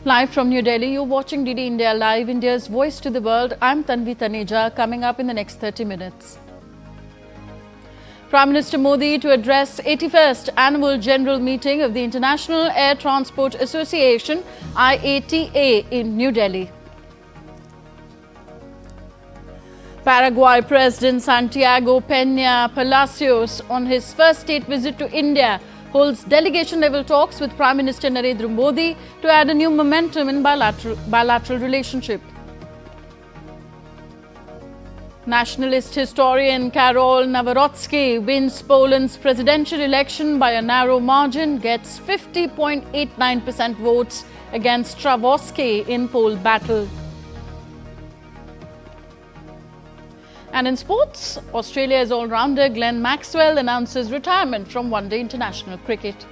Live from New Delhi, you're watching DD India Live, India's voice to the world. I'm Tanvi Taneja, coming up in the next 30 minutes. Prime Minister Modi to address 81st Annual General Meeting of the International Air Transport Association, IATA, in New Delhi. Paraguay President Santiago Peña Palacios, on his first state visit to India, holds delegation-level talks with Prime Minister Narendra Modi to add a new momentum in bilateral relationship. Nationalist historian Karol Nawrocki wins Poland's presidential election by a narrow margin, gets 50.89% votes against Nawrocki in poll battle. And in sports, Australia's all-rounder Glenn Maxwell announces retirement from one-day international cricket.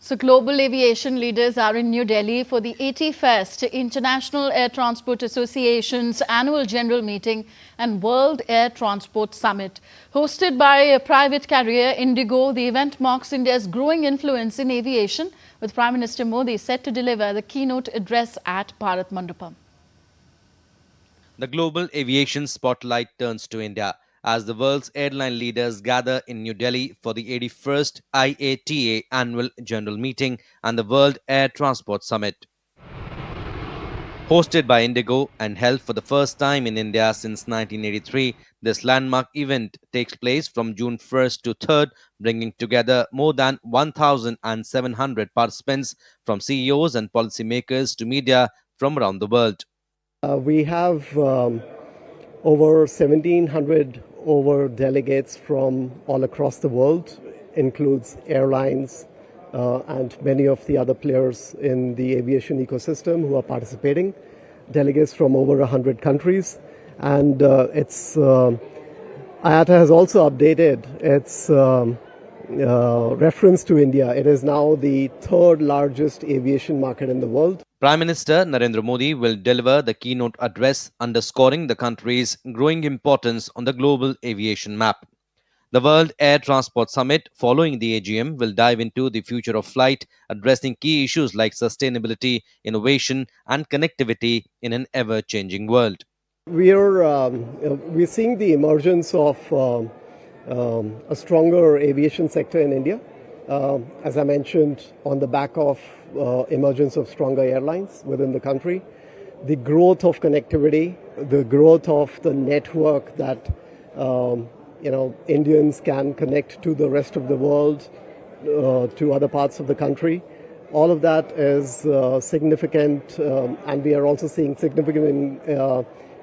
So global aviation leaders are in New Delhi for the 81st International Air Transport Association's annual general meeting and World Air Transport Summit. Hosted by a private carrier, Indigo, the event marks India's growing influence in aviation, with Prime Minister Modi set to deliver the keynote address at Bharat Mandapam. The global aviation spotlight turns to India as the world's airline leaders gather in New Delhi for the 81st IATA Annual General Meeting and the World Air Transport Summit. Hosted by Indigo and held for the first time in India since 1983, this landmark event takes place from June 1st to 3rd, bringing together more than 1,700 participants from CEOs and policymakers to media from around the world. We have over 1,700 delegates from all across the world, includes airlines and many of the other players in the aviation ecosystem who are participating, delegates from over 100 countries. And IATA has also updated its reference to India. It is now the third largest aviation market in the world. Prime Minister Narendra Modi will deliver the keynote address underscoring the country's growing importance on the global aviation map. The World Air Transport Summit following the AGM will dive into the future of flight, addressing key issues like sustainability, innovation and connectivity in an ever-changing world. We're seeing the emergence of a stronger aviation sector in India. As I mentioned, on the back of emergence of stronger airlines within the country, the growth of connectivity, the growth of the network that Indians can connect to the rest of the world, to other parts of the country. All of that is significant, and we are also seeing significant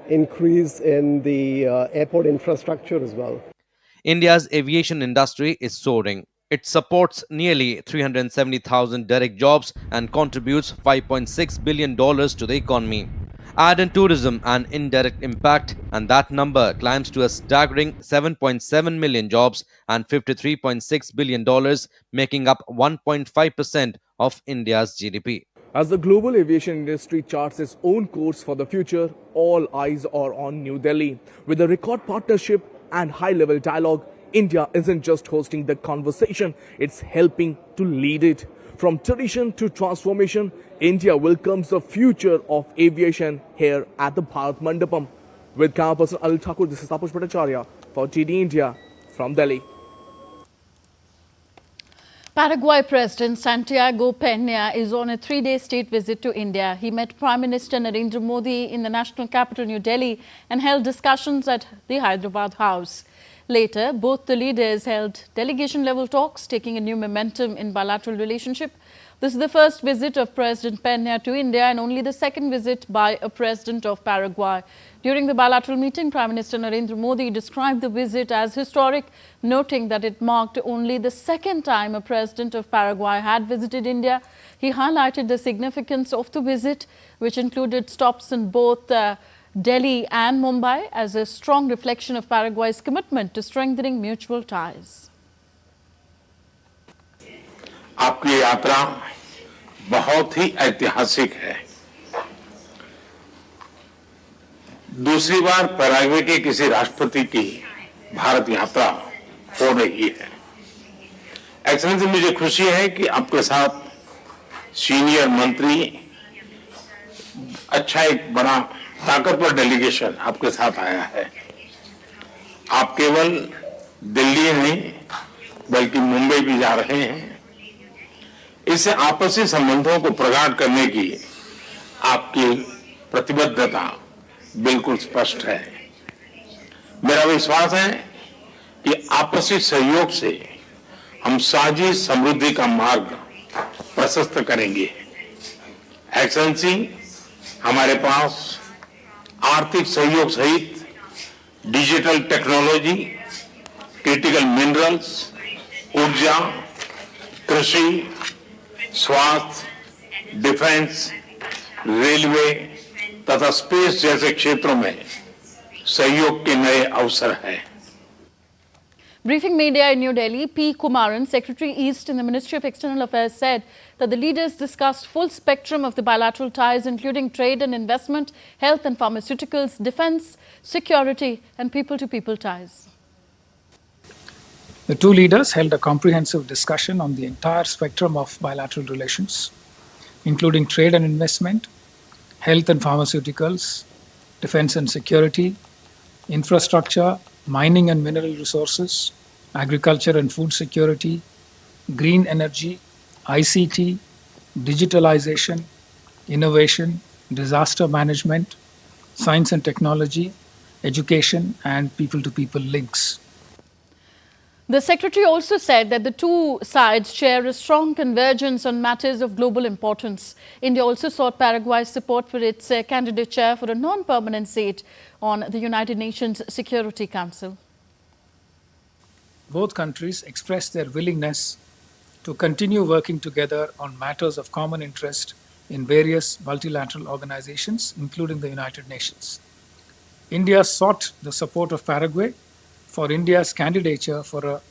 increase in the airport infrastructure as well. India's aviation industry is soaring. It supports nearly 370,000 direct jobs and contributes $5.6 billion to the economy. Add in tourism and indirect impact, and that number climbs to a staggering 7.7 million jobs and $53.6 billion, making up 1.5% of India's GDP. As the global aviation industry charts its own course for the future, all eyes are on New Delhi. With a record partnership and high-level dialogue, India isn't just hosting the conversation, it's helping to lead it. From tradition to transformation, India welcomes the future of aviation here at the Bharat Mandapam. With camera person Anil Thakur, this is Tapush Bhattacharya for DD India from Delhi. Paraguay President Santiago Peña is on a three-day state visit to India. He met Prime Minister Narendra Modi in the national capital, New Delhi, and held discussions at the Hyderabad House. Later, both the leaders held delegation-level talks, taking a new momentum in bilateral relationship. This is the first visit of President Peña to India and only the second visit by a president of Paraguay. During the bilateral meeting, Prime Minister Narendra Modi described the visit as historic, noting that it marked only the second time a president of Paraguay had visited India. He highlighted the significance of the visit, which included stops in both Delhi and Mumbai as a strong reflection of Paraguay's commitment to strengthening mutual ties. आपकी यात्रा बहुत ही ऐतिहासिक है। दूसरी बार Paraguay के किसी राष्ट्रपति की भारत यात्रा हो रही है। एक्सेलेंसी, मुझे खुशी है कि आपके साथ सीनियर मंत्री, अच्छा एक बड़ा ताकतवर डेलीगेशन आपके साथ आया है। आप केवल दिल्ली नहीं बल्कि मुंबई भी जा रहे हैं। इससे आपसी संबंधों को प्रगाढ़ करने की आपकी प्रतिबद्धता बिल्कुल स्पष्ट है। मेरा विश्वास है कि आपसी सहयोग से हम साझी समृद्धि का मार्ग प्रशस्त करेंगे। एक्सेलेंसी, हमारे पास आर्थिक सहयोग सहित डिजिटल टेक्नोलॉजी, क्रिटिकल मिनरल्स, ऊर्जा, कृषि, स्वास्थ्य, डिफेंस, रेलवे तथा स्पेस जैसे क्षेत्रों में सहयोग के नए अवसर हैं। Briefing media in New Delhi, P. Kumaran, Secretary East in the Ministry of External Affairs, said that the leaders discussed full spectrum of the bilateral ties, including trade and investment, health and pharmaceuticals, defense, security, and people-to-people ties. The two leaders held a comprehensive discussion on the entire spectrum of bilateral relations, including trade and investment, health and pharmaceuticals, defense and security, infrastructure, mining and mineral resources, agriculture and food security, green energy, ICT, digitalization, innovation, disaster management, science and technology, education, and people-to-people links. The Secretary also said that the two sides share a strong convergence on matters of global importance. India also sought Paraguay's support for its candidature for a non-permanent seat on the United Nations Security Council. Both countries expressed their willingness to continue working together on matters of common interest in various multilateral organizations, including the United Nations. India sought the support of Paraguay for India's candidature for a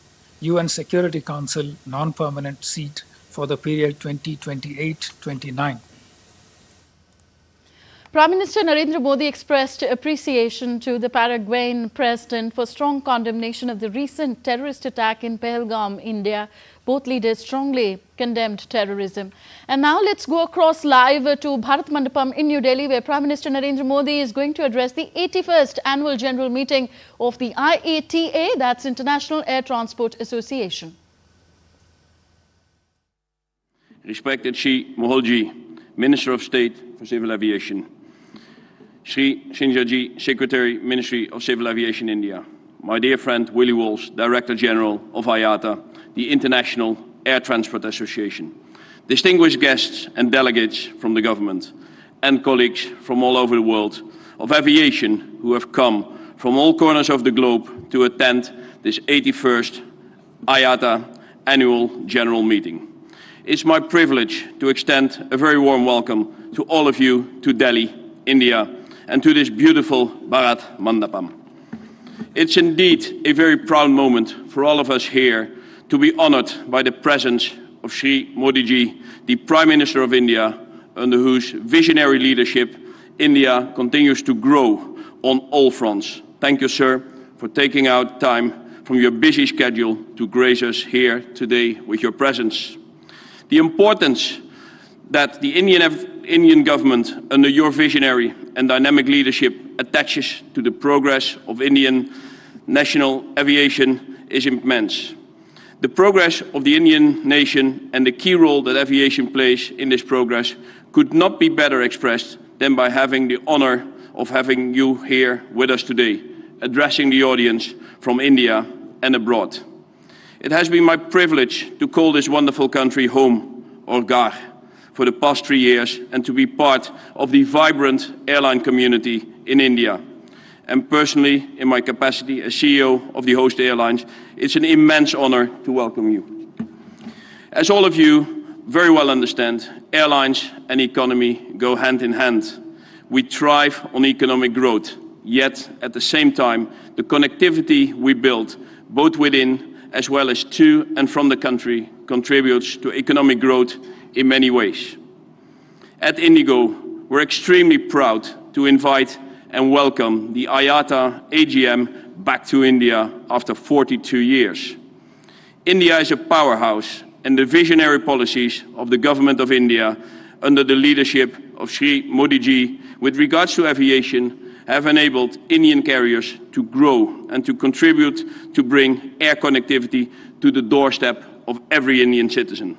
UN Security Council non-permanent seat for the period 2028-29. Prime Minister Narendra Modi expressed appreciation to the Paraguayan president for strong condemnation of the recent terrorist attack in Pahalgam, India. Both leaders strongly condemned terrorism. And now let's go across live to Bharat Mandapam in New Delhi, where Prime Minister Narendra Modi is going to address the 81st Annual General Meeting of the IATA, that's International Air Transport Association. Respected Shri Moholji, Minister of State for Civil Aviation. Shri Shinjaji, Secretary, Ministry of Civil Aviation, India. My dear friend Willie Walsh, Director General of IATA, the International Air Transport Association. Distinguished guests and delegates from the government and colleagues from all over the world of aviation who have come from all corners of the globe to attend this 81st IATA Annual General Meeting. It's my privilege to extend a very warm welcome to all of you to Delhi, India, and to this beautiful Bharat Mandapam. It's indeed a very proud moment for all of us here to be honored by the presence of Shri Modi ji, the Prime Minister of India, under whose visionary leadership India continues to grow on all fronts. Thank you, sir, for taking out time from your busy schedule to grace us here today with your presence. The importance that the Indian government, under your visionary and dynamic leadership, attaches to the progress of Indian national aviation is immense. The progress of the Indian nation and the key role that aviation plays in this progress could not be better expressed than by having the honor of having you here with us today, addressing the audience from India and abroad. It has been my privilege to call this wonderful country home, or Ghar, for the past 3 years and to be part of the vibrant airline community in India. And personally, in my capacity as CEO of the host airlines, it's an immense honor to welcome you. As all of you very well understand, airlines and economy go hand in hand. We thrive on economic growth, yet at the same time, the connectivity we build, both within as well as to and from the country, contributes to economic growth in many ways. At Indigo, we're extremely proud to invite and welcome the IATA AGM back to India after 42 years. India is a powerhouse, and the visionary policies of the government of India under the leadership of Shri Modi ji with regards to aviation have enabled Indian carriers to grow and to contribute to bring air connectivity to the doorstep of every Indian citizen.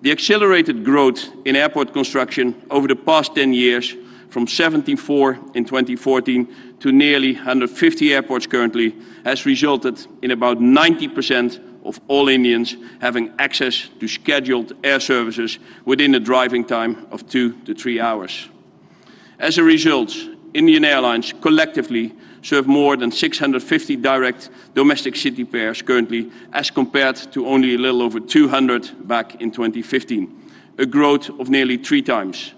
The accelerated growth in airport construction over the past 10 years, from 74 in 2014 to nearly 150 airports currently, has resulted in about 90% of all Indians having access to scheduled air services within a driving time of 2 to 3 hours. As a result, Indian Airlines collectively serve more than 650 direct domestic city pairs currently, as compared to only a little over 200 back in 2015, a growth of nearly 3 times.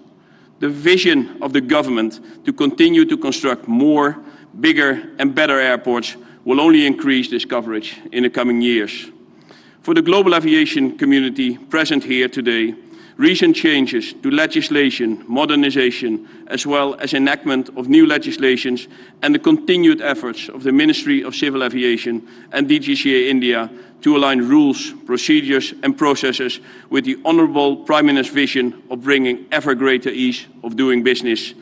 The vision of the government to continue to construct more, bigger and better airports will only increase this coverage in the coming years. For the global aviation community present here today, recent changes to legislation, modernization, as well as enactment of new legislations and the continued efforts of the Ministry of Civil Aviation and DGCA India to align rules, procedures and processes with the Honourable Prime Minister's vision of bringing ever greater ease of doing business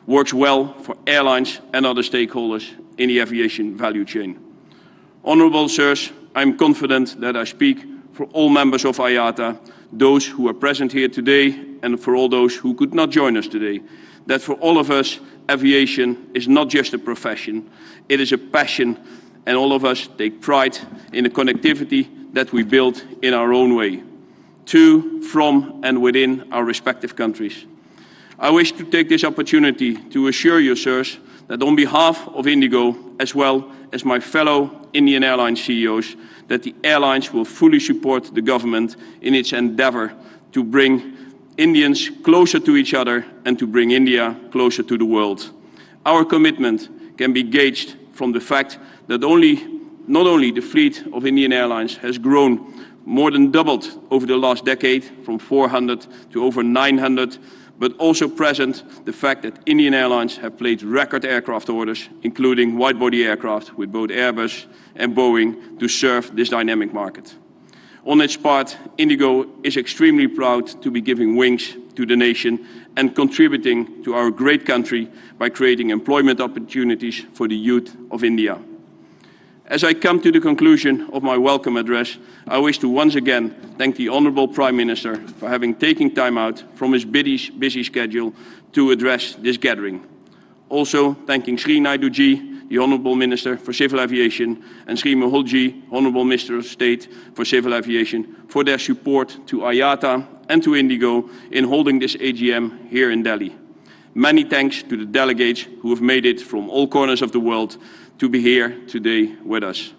works well for airlines and other stakeholders in the aviation value chain. Honourable Sirs, I am confident that I speak for all members of IATA, those who are present here today and for all those who could not join us today, that for all of us, aviation is not just a profession, it is a passion, and all of us take pride in the connectivity that we build in our own way, to, from and within our respective countries. I wish to take this opportunity to assure you, sirs, that on behalf of Indigo, as well as my fellow Indian Airlines CEOs, that the airlines will fully support the government in its endeavour to bring Indians closer to each other and to bring India closer to the world. Our commitment can be gauged from the fact that not only the fleet of Indian Airlines has grown more than doubled over the last decade, from 400 to over 900, but also present the fact that Indian Airlines have placed record aircraft orders, including wide-body aircraft with both Airbus and Boeing, to serve this dynamic market. On its part, Indigo is extremely proud to be giving wings to the nation and contributing to our great country by creating employment opportunities for the youth of India. As I come to the conclusion of my welcome address, I wish to once again thank the Honourable Prime Minister for having taken time out from his busy schedule to address this gathering. Also thanking Shri Naidu ji, the Honourable Minister for Civil Aviation, and Shri Mehul ji, Honourable Minister of State for Civil Aviation, for their support to IATA and to Indigo in holding this AGM here in Delhi. Many thanks to the delegates who have made it from all corners of the world to be here today with us.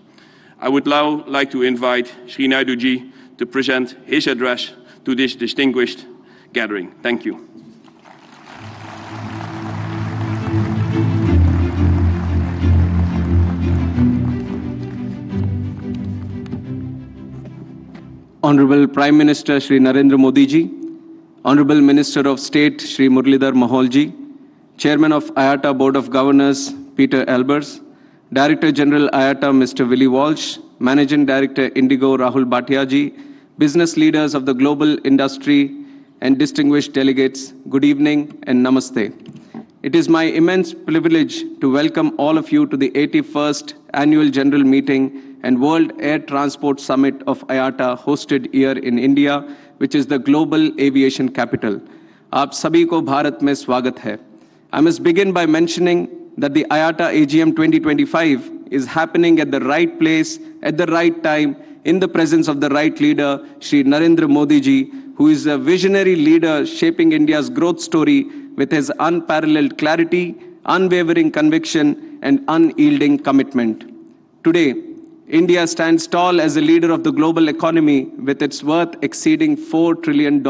I would now like to invite Shri Naidu ji to present his address to this distinguished gathering. Thank you. Honorable Prime Minister Shri Narendra Modi ji, Honorable Minister of State Shri Muralidhar Mahal ji, Chairman of IATA Board of Governors Peter Albers, Director General IATA Mr. Willie Walsh, Managing Director Indigo Rahul Bhatia ji, business leaders of the global industry and distinguished delegates, good evening and namaste. It is my immense privilege to welcome all of you to the 81st Annual General Meeting and World Air Transport Summit of IATA hosted here in India, which is the global aviation capital. Aap sabhi ko Bharat mein swagat hai. I must begin by mentioning that the IATA AGM 2025 is happening at the right place, at the right time, in the presence of the right leader, Shri Narendra Modi ji, who is a visionary leader shaping India's growth story with his unparalleled clarity, unwavering conviction, and unyielding commitment. Today, India stands tall as a leader of the global economy with its worth exceeding $4 trillion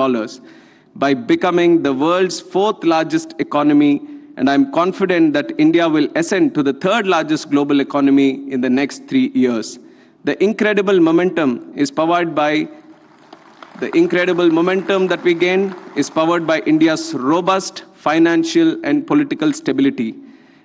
by becoming the world's 4th largest economy and I'm confident that India will ascend to the third largest global economy in the next 3 years. The incredible momentum that we gain is powered by India's robust financial and political stability.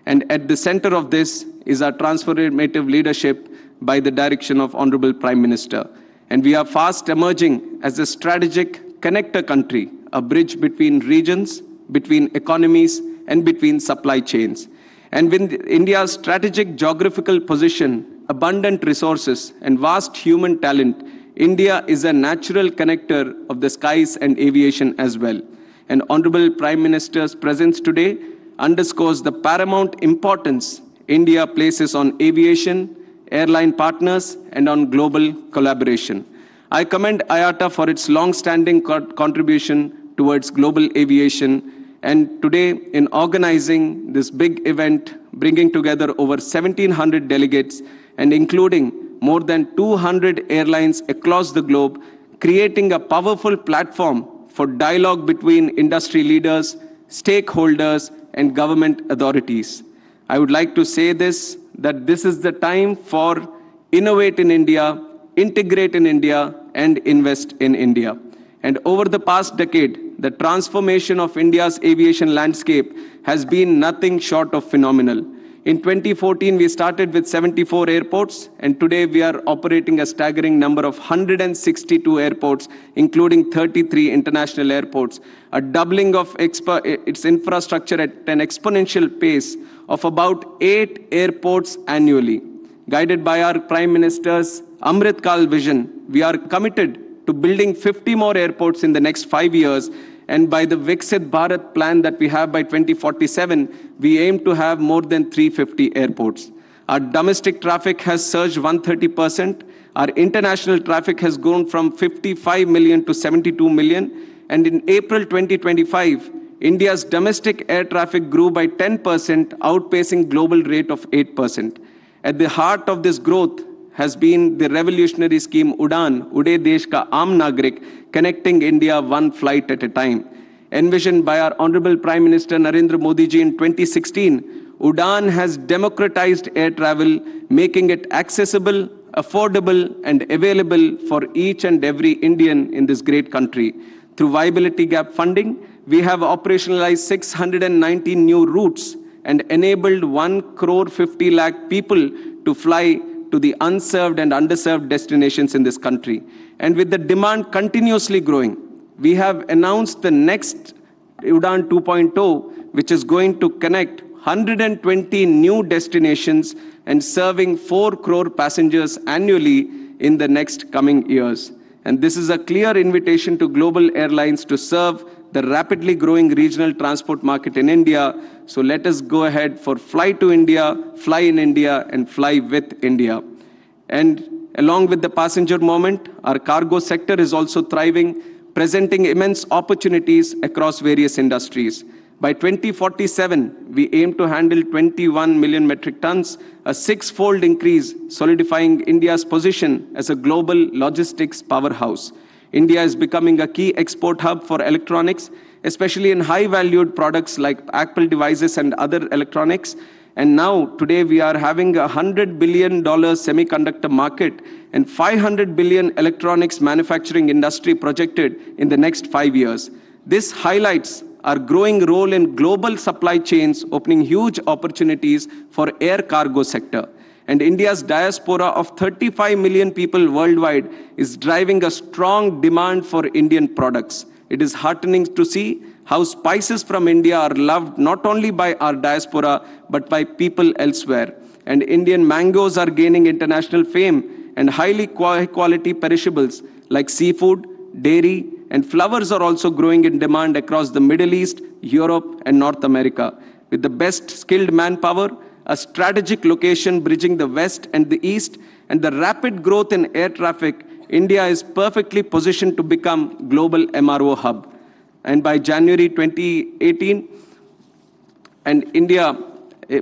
And at the center of this is our transformative leadership by the direction of Honorable Prime Minister. And we are fast emerging as a strategic connector country, a bridge between regions, between economies, and between supply chains. And with India's strategic geographical position, abundant resources, and vast human talent, India is a natural connector of the skies and aviation as well. And Honorable Prime Minister's presence today underscores the paramount importance India places on aviation, airline partners, and on global collaboration. I commend IATA for its long-standing contribution towards global aviation, and today in organizing this big event, bringing together over 1,700 delegates and including more than 200 airlines across the globe, creating a powerful platform for dialogue between industry leaders, stakeholders, and government authorities. I would like to say that this is the time for innovate in India, integrate in India, and invest in India. And over the past decade, the transformation of India's aviation landscape has been nothing short of phenomenal. In 2014, we started with 74 airports, and today we are operating a staggering number of 162 airports, including 33 international airports, a doubling of its infrastructure at an exponential pace of about 8 airports annually. Guided by our Prime Minister's Amrit Kal vision, we are committed to building 50 more airports in the next 5 years, and by the Viksit Bharat plan that we have by 2047, we aim to have more than 350 airports. Our domestic traffic has surged 130%. Our international traffic has grown from 55 million to 72 million. And in April 2025, India's domestic air traffic grew by 10%, outpacing global rate of 8%. At the heart of this growth has been the revolutionary scheme UDAN, Ude Desh Ka Aam Nagrik, connecting India one flight at a time. Envisioned by our Honorable Prime Minister Narendra Modi ji in 2016, UDAN has democratized air travel, making it accessible, affordable, and available for each and every Indian in this great country. Through viability gap funding, we have operationalized 619 new routes and enabled 1.50 crore people to fly to the unserved and underserved destinations in this country. And with the demand continuously growing, we have announced the next UDAN 2.0, which is going to connect 120 new destinations and serving 4 crore passengers annually in the next coming years. And this is a clear invitation to global airlines to serve the rapidly growing regional transport market in India. So let us go ahead for fly to India, fly in India, and fly with India. And along with the passenger moment, our cargo sector is also thriving, presenting immense opportunities across various industries. By 2047, we aim to handle 21 million metric tons, a 6-fold increase, solidifying India's position as a global logistics powerhouse. India is becoming a key export hub for electronics, especially in high-valued products like Apple devices and other electronics. And now, today, we are having a $100 billion semiconductor market and $500 billion electronics manufacturing industry projected in the next 5 years. This highlights our growing role in global supply chains, opening huge opportunities for air cargo sector. And India's diaspora of 35 million people worldwide is driving a strong demand for Indian products. It is heartening to see how spices from India are loved not only by our diaspora, but by people elsewhere. And Indian mangoes are gaining international fame, and highly quality perishables like seafood, dairy, and flowers are also growing in demand across the Middle East, Europe, and North America. With the best skilled manpower, a strategic location bridging the West and the East, and the rapid growth in air traffic, India is perfectly positioned to become global MRO hub. And by January 2018, and India,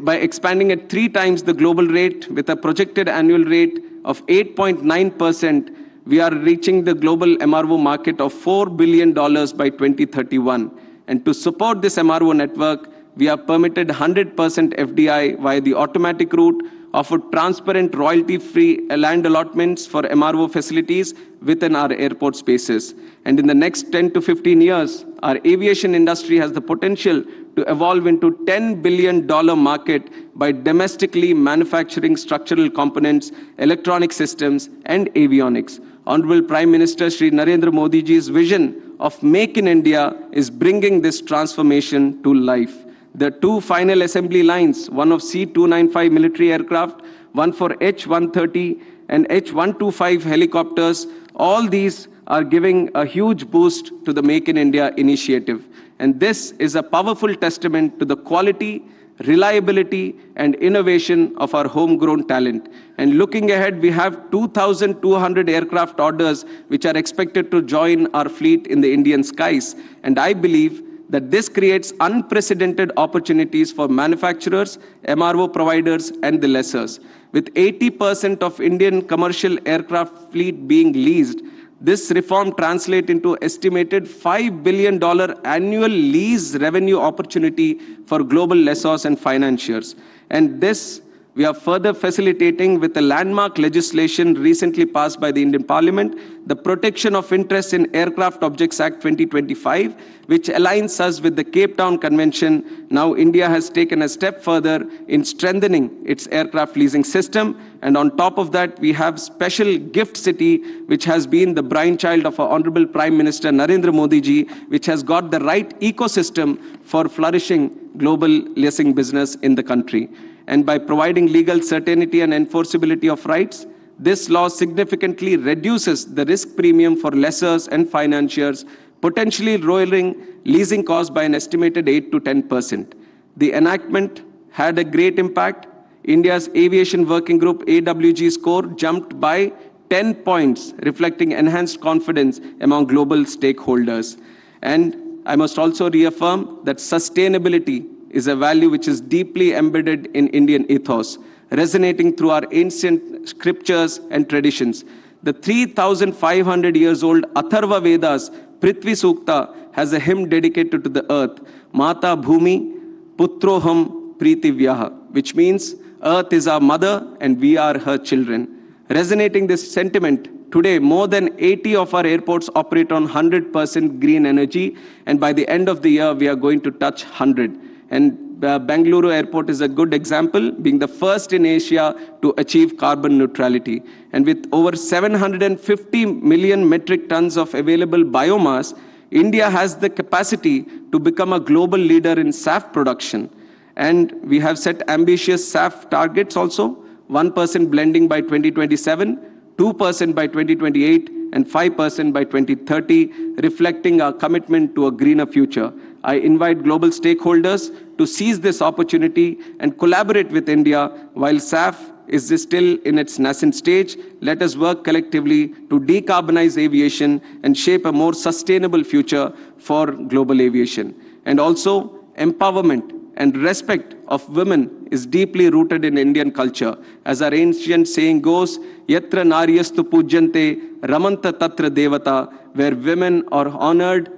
by expanding at 3 times the global rate with a projected annual rate of 8.9%, we are reaching the global MRO market of $4 billion by 2031. And to support this MRO network, we have permitted 100% FDI via the automatic route, offered transparent royalty-free land allotments for MRO facilities within our airport spaces. And in the next 10 to 15 years, our aviation industry has the potential to evolve into $10 billion market by domestically manufacturing structural components, electronic systems, and avionics. Honorable Prime Minister Shri Narendra Modi ji's vision of Make in India is bringing this transformation to life. The two final assembly lines, one of C-295 military aircraft, one for H-130 and H-125 helicopters, all these are giving a huge boost to the Make in India initiative. And this is a powerful testament to the quality, reliability, and innovation of our homegrown talent. And looking ahead, we have 2,200 aircraft orders which are expected to join our fleet in the Indian skies. And I believe that this creates unprecedented opportunities for manufacturers, MRO providers, and the lessors. With 80% of Indian commercial aircraft fleet being leased, this reform translates into estimated $5 billion annual lease revenue opportunity for global lessors and financiers. And this we are further facilitating with the landmark legislation recently passed by the Indian Parliament, the Protection of Interests in Aircraft Objects Act 2025, which aligns us with the Cape Town Convention. Now India has taken a step further in strengthening its aircraft leasing system. And on top of that, we have Special Gift City, which has been the brainchild of our Honorable Prime Minister Narendra Modi ji, which has got the right ecosystem for flourishing global leasing business in the country. And by providing legal certainty and enforceability of rights, this law significantly reduces the risk premium for lessors and financiers, potentially lowering leasing costs by an estimated 8 to 10%. The enactment had a great impact. India's Aviation Working Group AWG score jumped by 10 points, reflecting enhanced confidence among global stakeholders. And I must also reaffirm that sustainability is a value which is deeply embedded in Indian ethos, resonating through our ancient scriptures and traditions. The 3,500 years old Atharva Vedas, Prithvi Sukta, has a hymn dedicated to the earth, Mata Bhumi Putroham Pritivyaha, which means earth is our mother and we are her children. Resonating this sentiment, today, more than 80 of our airports operate on 100% green energy, and by the end of the year, we are going to touch 100. And Bengaluru Airport is a good example, being the first in Asia to achieve carbon neutrality. And with over 750 million metric tons of available biomass, India has the capacity to become a global leader in SAF production. And we have set ambitious SAF targets also, 1% blending by 2027, 2% by 2028, and 5% by 2030, reflecting our commitment to a greener future. I invite global stakeholders to seize this opportunity and collaborate with India. While SAF is still in its nascent stage, let us work collectively to decarbonize aviation and shape a more sustainable future for global aviation. And also, empowerment and respect of women is deeply rooted in Indian culture. As our ancient saying goes, Yatra Naryastu Pujyante Ramanta Tatra Devata, where women are honored,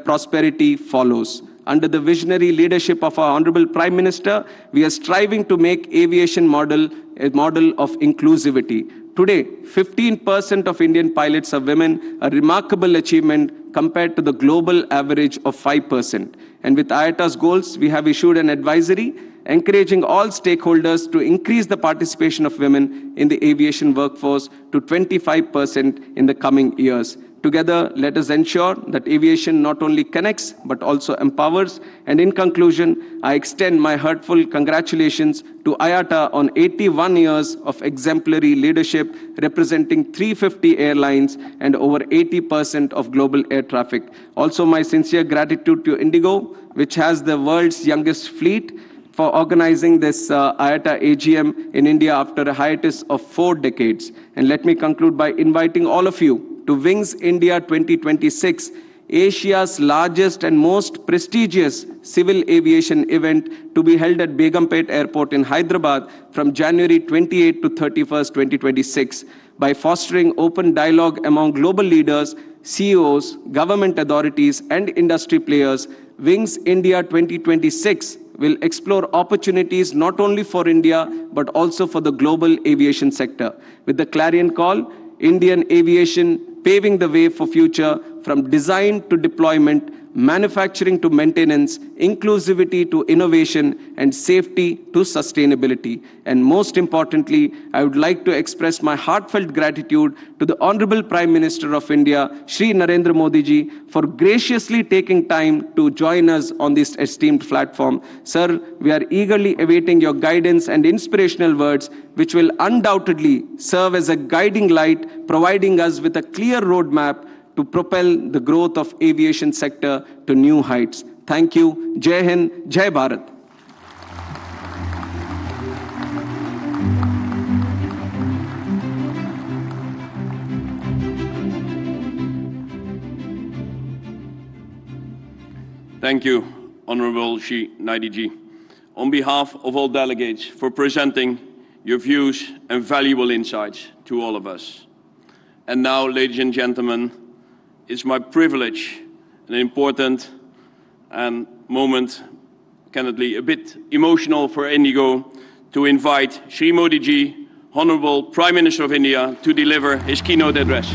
prosperity follows. Under the visionary leadership of our Honorable Prime Minister, we are striving to make aviation model a model of inclusivity. Today, 15% of Indian pilots are women, a remarkable achievement compared to the global average of 5%. And with IATA's goals, we have issued an advisory encouraging all stakeholders to increase the participation of women in the aviation workforce to 25% in the coming years. Together, let us ensure that aviation not only connects, but also empowers. And in conclusion, I extend my heartful congratulations to IATA on 81 years of exemplary leadership, representing 350 airlines and over 80% of global air traffic. Also, my sincere gratitude to Indigo, which has the world's youngest fleet, for organizing this IATA AGM in India after a hiatus of 4 decades. And let me conclude by inviting all of you to Wings India 2026, Asia's largest and most prestigious civil aviation event to be held at Begumpet Airport in Hyderabad from January 28 to 31st, 2026. By fostering open dialogue among global leaders, CEOs, government authorities, and industry players, Wings India 2026 will explore opportunities not only for India, but also for the global aviation sector. With the clarion call, Indian aviation paving the way for future, from design to deployment, manufacturing to maintenance, inclusivity to innovation, and safety to sustainability. And most importantly, I would like to express my heartfelt gratitude to the Honorable Prime Minister of India, Shri Narendra Modi ji, for graciously taking time to join us on this esteemed platform. Sir, we are eagerly awaiting your guidance and inspirational words, which will undoubtedly serve as a guiding light, providing us with a clear roadmap to propel the growth of aviation sector to new heights. Thank you. Jai Hind, Jai Bharat. Thank you, Honorable Shri Naidi ji, on behalf of all delegates for presenting your views and valuable insights to all of us. And now, ladies and gentlemen, it's my privilege, an important and moment, candidly a bit emotional for Indigo, to invite Shri Modi ji, Honorable Prime Minister of India, to deliver his keynote address.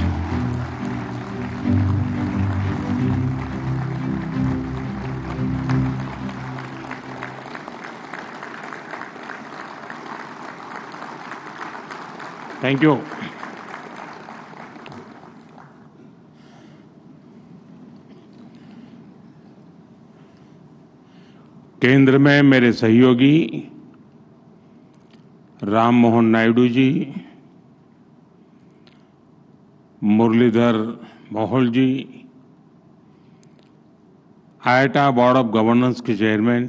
Thank you. केंद्र में मेरे सहयोगी Ram Mohan Naidu ji, Muralidhar Mohol ji, IATA Board of Governance के chairman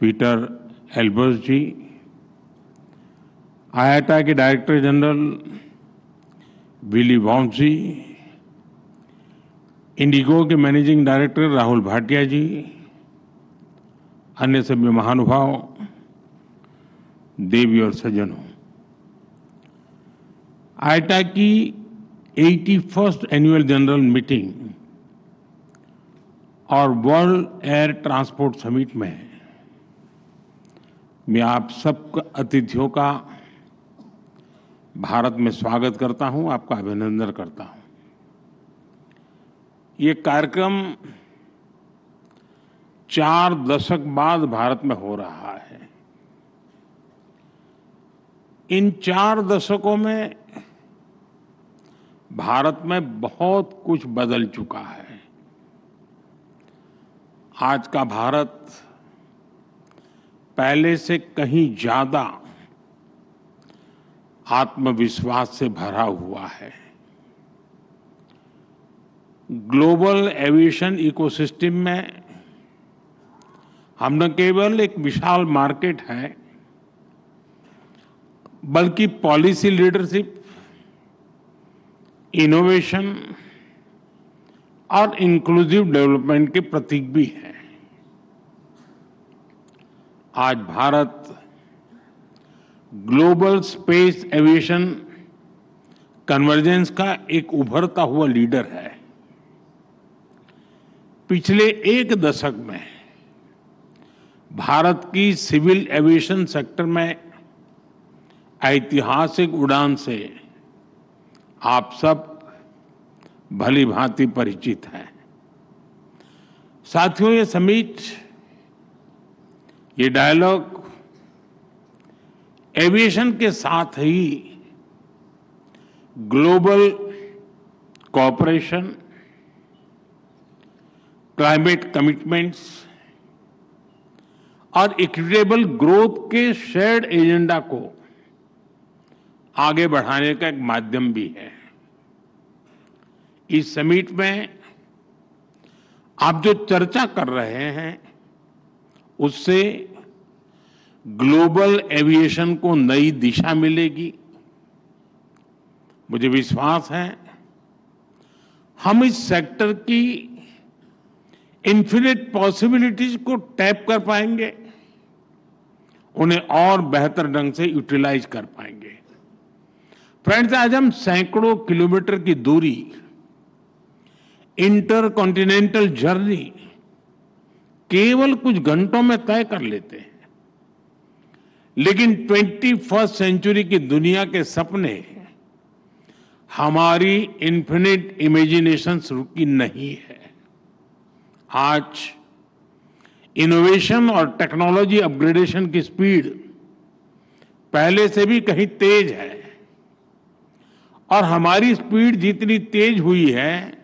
Peter Elbers ji, IATA के director general Willie Walsh ji, IndiGo के managing director Rahul Bhatia ji, अन्य सभी महानुभाव, देवी और सज्जनों, आयटा की 81st एनुअल जनरल मीटिंग और वर्ल्ड एयर ट्रांसपोर्ट समिट में मैं आप सब अतिथियों का भारत में स्वागत करता हूं, आपका अभिनंदन करता हूं। ये कार्यक्रम 4 दशक बाद भारत में हो रहा है। इन 4 दशकों में भारत में बहुत कुछ बदल चुका है। आज का भारत पहले से कहीं ज्यादा आत्मविश्वास से भरा हुआ है। ग्लोबल एविएशन इकोसिस्टम में हम न केवल एक विशाल मार्केट है, बल्कि पॉलिसी लीडरशिप, इनोवेशन और इंक्लूसिव डेवलपमेंट के प्रतीक भी है। आज Bharat global space aviation convergence का एक उभरता हुआ लीडर है। पिछले 1 दशक में भारत की सिविल एविएशन सेक्टर में ऐतिहासिक उड़ान से आप सब भली भांति परिचित हैं। साथियों, ये समिट, ये डायलॉग एविएशन के साथ ही ग्लोबल कोऑपरेशन, क्लाइमेट कमिटमेंट्स और इक्विटेबल ग्रोथ के शेयर्ड एजेंडा को आगे बढ़ाने का एक माध्यम भी है। इस समिट में आप जो चर्चा कर रहे हैं, उससे ग्लोबल एविएशन को नई दिशा मिलेगी। मुझे विश्वास है हम इस सेक्टर की इन्फिनिट पॉसिबिलिटीज को टैप कर पाएंगे, उन्हें और बेहतर ढंग से यूटिलाइज कर पाएंगे। फ्रेंड्स, आज हम सैकड़ों किलोमीटर की दूरी, इंटर कॉन्टिनेंटल जर्नी केवल कुछ घंटों में तय कर लेते हैं। लेकिन 21st सेंचुरी की दुनिया के सपने हमारी इन्फिनिट इमेजिनेशन रुकी नहीं है। आज इनोवेशन और टेक्नोलॉजी अपग्रेडेशन की स्पीड पहले से भी कहीं तेज है और हमारी स्पीड जितनी तेज हुई है,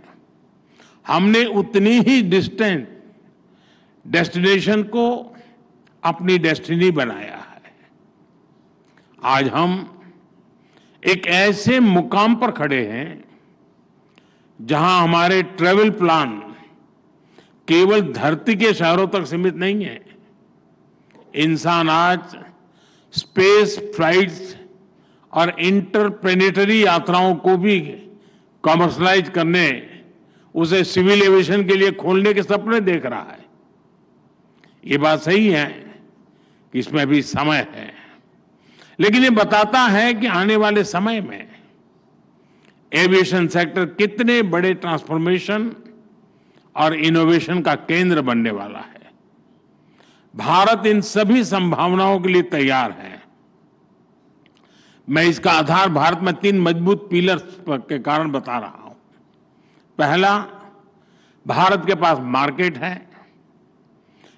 हमने उतनी ही डिस्टेंट डेस्टिनेशन को अपनी डेस्टिनी बनाया है। आज हम एक ऐसे मुकाम पर खड़े हैं जहां हमारे ट्रैवल प्लान केवल धरती के शहरों तक सीमित नहीं है। इंसान आज स्पेस फ्लाइट्स और इंटरप्लेनेटरी यात्राओं को भी कमर्शलाइज करने, उसे सिविल एविएशन के लिए खोलने के सपने देख रहा है। ये बात सही है कि इसमें अभी समय है, लेकिन ये बताता है कि आने वाले समय में एविएशन सेक्टर कितने बड़े ट्रांसफॉर्मेशन और इनोवेशन का केंद्र बनने वाला है। भारत इन सभी संभावनाओं के लिए तैयार है। मैं इसका आधार भारत में 3 मजबूत पिलर्स के कारण बता रहा हूं। पहला, भारत के पास मार्केट है।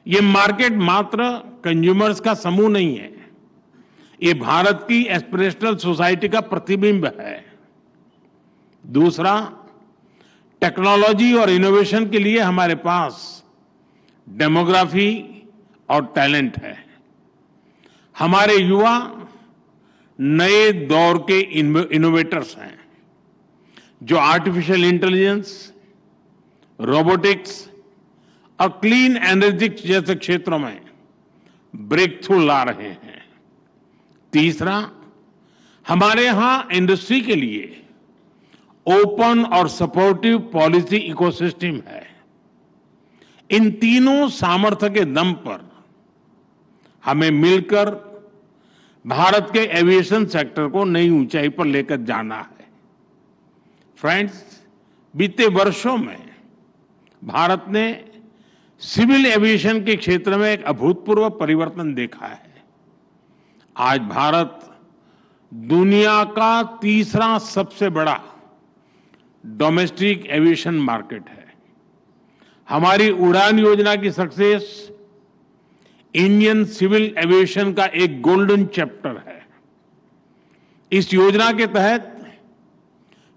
ये मार्केट मात्र कंज्यूमर्स का समूह नहीं है, ये भारत की एस्पिरेशनल सोसाइटी का प्रतिबिंब है। दूसरा, टेक्नोलॉजी और इनोवेशन के लिए हमारे पास डेमोग्राफी और टैलेंट है। हमारे युवा नए दौर के इनोवेटर्स हैं जो आर्टिफिशियल इंटेलिजेंस, रोबोटिक्स और क्लीन एनर्जी जैसे क्षेत्रों में ब्रेक थ्रू ला रहे हैं। तीसरा, हमारे यहां इंडस्ट्री के लिए ओपन और सपोर्टिव पॉलिसी इकोसिस्टम है। इन तीनों सामर्थ्य के दम पर हमें मिलकर भारत के एविएशन सेक्टर को नई ऊंचाई पर लेकर जाना है। फ्रेंड्स, बीते वर्षों में भारत ने सिविल एविएशन के क्षेत्र में एक अभूतपूर्व परिवर्तन देखा है। आज भारत दुनिया का तीसरा सबसे बड़ा डोमेस्टिक एविएशन मार्केट है। हमारी उड़ान योजना की सक्सेस इंडियन सिविल एविएशन का एक गोल्डन चैप्टर है। इस योजना के तहत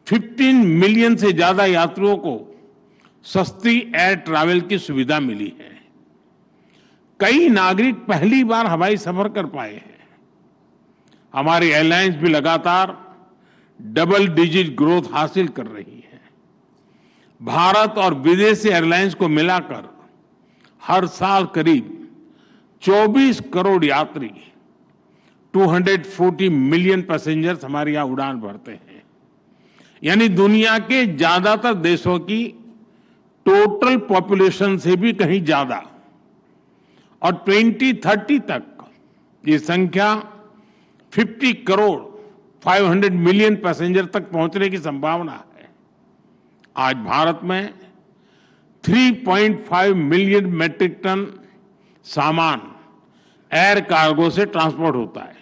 15 मिलियन से ज्यादा यात्रियों को सस्ती एयर ट्रैवल की सुविधा मिली है। कई नागरिक पहली बार हवाई सफर कर पाए हैं। हमारी एयरलाइंस भी लगातार डबल डिजिट ग्रोथ हासिल कर रही है। भारत और विदेशी एयरलाइंस को मिलाकर हर साल करीब 24 करोड़ यात्री, 240 मिलियन पैसेंजर्स हमारे यहां उड़ान भरते हैं। यानी दुनिया के ज्यादातर देशों की टोटल पॉपुलेशन से भी कहीं ज्यादा। और 2030 तक ये संख्या 50 करोड़ 500 मिलियन पैसेंजर तक पहुंचने की संभावना है। आज भारत में 3.5 मिलियन मैट्रिक टन सामान एयर कार्गो से ट्रांसपोर्ट होता है।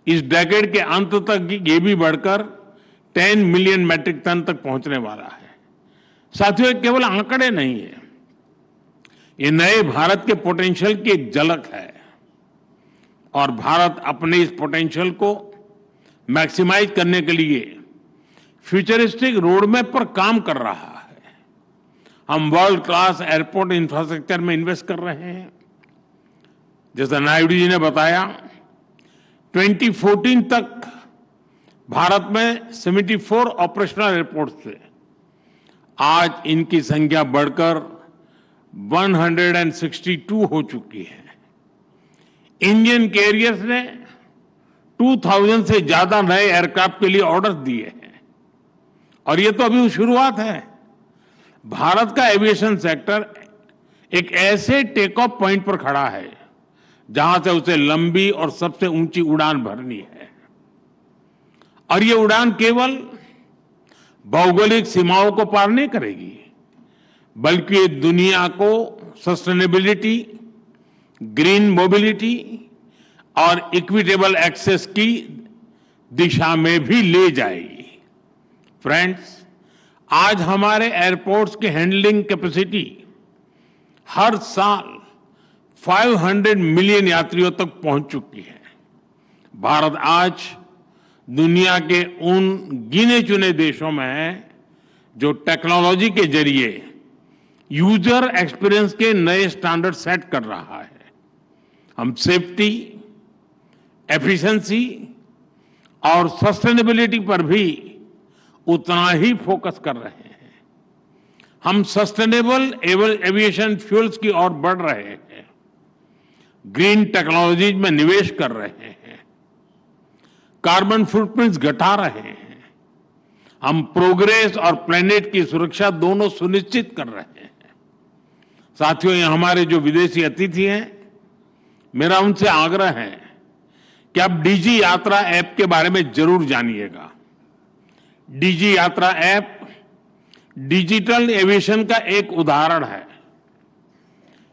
इस डेकेड के अंत तक ये भी बढ़कर 10 मिलियन मैट्रिक टन तक पहुंचने वाला है। साथियों, केवल आंकड़े नहीं है, ये नए भारत के पोटेंशियल की एक झलक है और भारत अपने इस पोटेंशियल को मैक्सिमाइज करने के लिए फ्यूचरिस्टिक रोडमैप पर काम कर रहा है। हम वर्ल्ड क्लास एयरपोर्ट इंफ्रास्ट्रक्चर में इन्वेस्ट कर रहे हैं। जैसा नायडू जी ने बताया, 2014 तक भारत में 74 ऑपरेशनल एयरपोर्ट थे। आज इनकी संख्या बढ़कर 162 हो चुकी है। इंडियन कैरियर्स ने 2000 से ज्यादा नए एयरक्राफ्ट के लिए ऑर्डर दिए हैं और ये तो अभी शुरुआत है। भारत का एविएशन सेक्टर एक ऐसे टेक ऑफ पॉइंट पर खड़ा है जहां से उसे लंबी और सबसे ऊंची उड़ान भरनी है। और ये उड़ान केवल भौगोलिक सीमाओं को पार नहीं करेगी, बल्कि ये दुनिया को सस्टेनेबिलिटी, ग्रीन मोबिलिटी और इक्विटेबल एक्सेस की दिशा में भी ले जाएगी। फ्रेंड्स, आज हमारे एयरपोर्ट्स की हैंडलिंग कैपेसिटी हर साल 500 मिलियन यात्रियों तक पहुंच चुकी है। भारत आज दुनिया के उन गिने चुने देशों में है जो टेक्नोलॉजी के जरिए यूजर एक्सपीरियंस के नए स्टैंडर्ड सेट कर रहा है। हम सेफ्टी, एफिशिएंसी और सस्टेनेबिलिटी पर भी उतना ही फोकस कर रहे हैं। हम सस्टेनेबल एविएशन फ्यूल्स की ओर बढ़ रहे हैं, ग्रीन टेक्नोलॉजीज में निवेश कर रहे हैं, कार्बन फुटप्रिंट्स घटा रहे हैं। हम प्रोग्रेस और प्लेनेट की सुरक्षा दोनों सुनिश्चित कर रहे हैं। साथियों, ये हमारे जो विदेशी अतिथि हैं, मेरा उनसे आग्रह है कि आप डीजी यात्रा ऐप के बारे में जरूर जानिएगा। डीजी यात्रा ऐप डिजिटल एविएशन का एक उदाहरण है।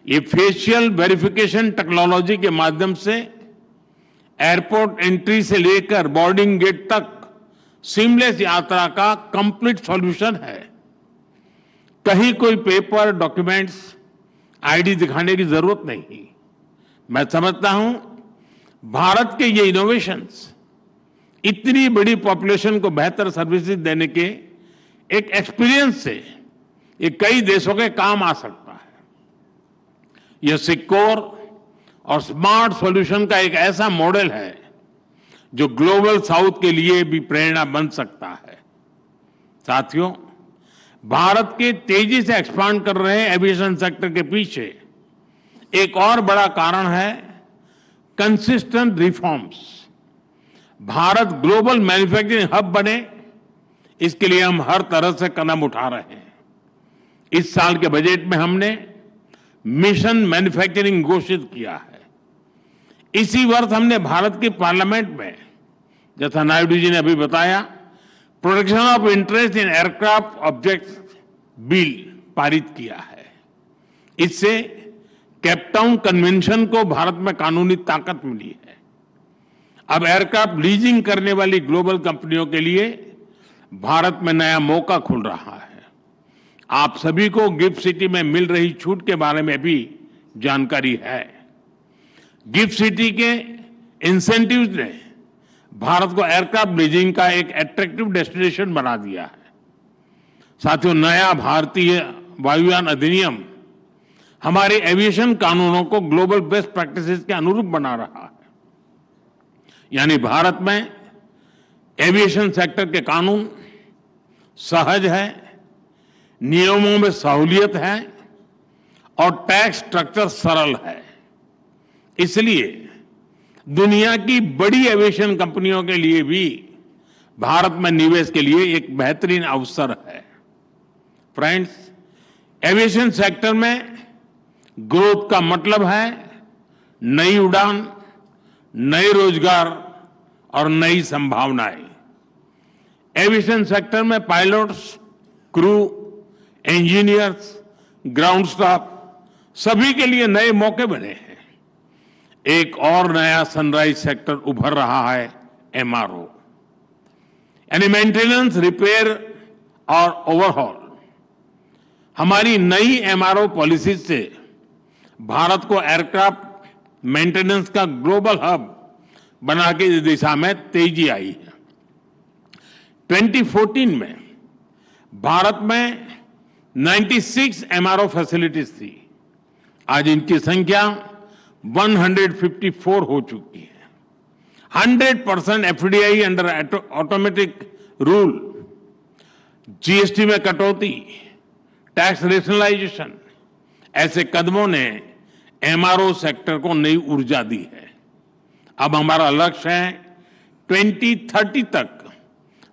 ये फेशियल वेरिफिकेशन टेक्नोलॉजी के माध्यम से एयरपोर्ट एंट्री से लेकर बोर्डिंग गेट तक सीमलेस यात्रा का कंप्लीट सॉल्यूशन है। कहीं कोई पेपर, डॉक्यूमेंट्स, आईडी दिखाने की जरूरत नहीं। मैं समझता हूं भारत के ये इनोवेशंस इतनी बड़ी पॉपुलेशन को बेहतर सर्विसेज देने के एक एक्सपीरियंस से ये कई देशों के काम आ सकता है। यह सिक्योर और स्मार्ट सॉल्यूशन का एक ऐसा मॉडल है जो ग्लोबल साउथ के लिए भी प्रेरणा बन सकता है। साथियों, भारत के तेजी से एक्सपांड कर रहे एविएशन सेक्टर के पीछे एक और बड़ा कारण है consistent reforms. Bharat global manufacturing hub बने, इसके लिए हम हर तरह से कदम उठा रहे हैं। इस साल के बजट में हमने मिशन मैन्युफैक्चरिंग घोषित किया है। इसी वर्ष हमने भारत की पार्लियामेंट में, जैसा नायडू जी ने अभी बताया, protection of interest in aircraft objects bill पारित किया है। इससे केपटाउन कन्वेंशन को भारत में कानूनी ताकत मिली है। अब एयरक्राफ्ट लीजिंग करने वाली ग्लोबल कंपनियों के लिए भारत में नया मौका खुल रहा है। आप सभी को गिफ्ट सिटी में मिल रही छूट के बारे में भी जानकारी है। गिफ्ट सिटी के इंसेंटिव्स ने भारत को एयरक्राफ्ट लीजिंग का एक अट्रैक्टिव डेस्टिनेशन बना दिया है। साथियों, नया भारतीय वायुयान अधिनियम हमारे एविएशन कानूनों को ग्लोबल बेस्ट प्रैक्टिसेस के अनुरूप बना रहा है। यानी भारत में एविएशन सेक्टर के कानून सहज है, नियमों में सहूलियत है और टैक्स स्ट्रक्चर सरल है। इसलिए दुनिया की बड़ी एविएशन कंपनियों के लिए भी भारत में निवेश के लिए एक बेहतरीन अवसर है। फ्रेंड्स, एविएशन सेक्टर में ग्रोथ का मतलब है नई उड़ान, नए रोजगार और नई संभावनाएं। एविएशन सेक्टर में pilots, crew, engineers, ground staff सभी के लिए नए मौके बने हैं। एक और नया सनराइज सेक्टर उभर रहा है, एमआरओ, यानी मेंटेनेंस, रिपेयर और ओवरहॉल। हमारी नई एमआरओ पॉलिसी से भारत को एयरक्राफ्ट मेंटेनेंस का ग्लोबल हब बना के इस दिशा में तेजी आई है। 2014 में भारत में 96 एमआरओ फैसिलिटीज थी। आज इनकी संख्या 154 हो चुकी है। 100% FDI under automatic rule, GST में कटौती, टैक्स रेशनलाइजेशन, ऐसे कदमों ने एमआरओ सेक्टर को नई ऊर्जा दी है। अब हमारा लक्ष्य है 2030 तक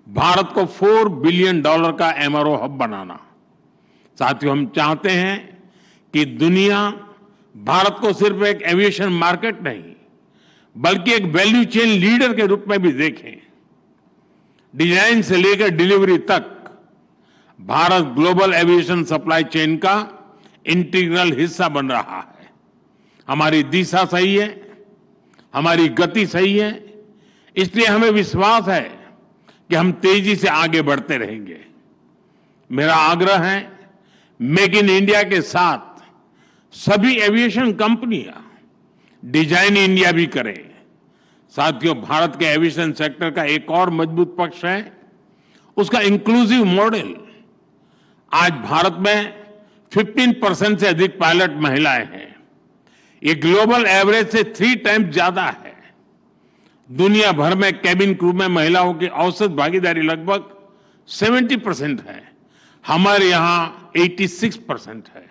भारत को $4 बिलियन का एमआरओ हब बनाना। साथियों, हम चाहते हैं कि दुनिया भारत को सिर्फ एक एविएशन मार्केट नहीं, बल्कि एक वैल्यू चेन लीडर के रूप में भी देखें। डिजाइन से लेकर डिलीवरी तक Bharat global aviation supply chain का इंटीग्रल हिस्सा बन रहा है। हमारी दिशा सही है, हमारी गति सही है, इसलिए हमें विश्वास है कि हम तेजी से आगे बढ़ते रहेंगे। मेरा आग्रह है, मेक इन इंडिया के साथ सभी एविएशन कंपनियां डिजाइन इंडिया भी करें। साथियों, भारत के एविएशन सेक्टर का एक और मजबूत पक्ष है उसका इंक्लूसिव मॉडल। आज भारत में 15% से अधिक पायलट महिलाएं हैं। ये ग्लोबल एवरेज से 3 टाइम्स ज्यादा है। दुनिया भर में कैबिन क्रू में महिलाओं की औसत भागीदारी लगभग 70% है। हमारे यहां 86% है।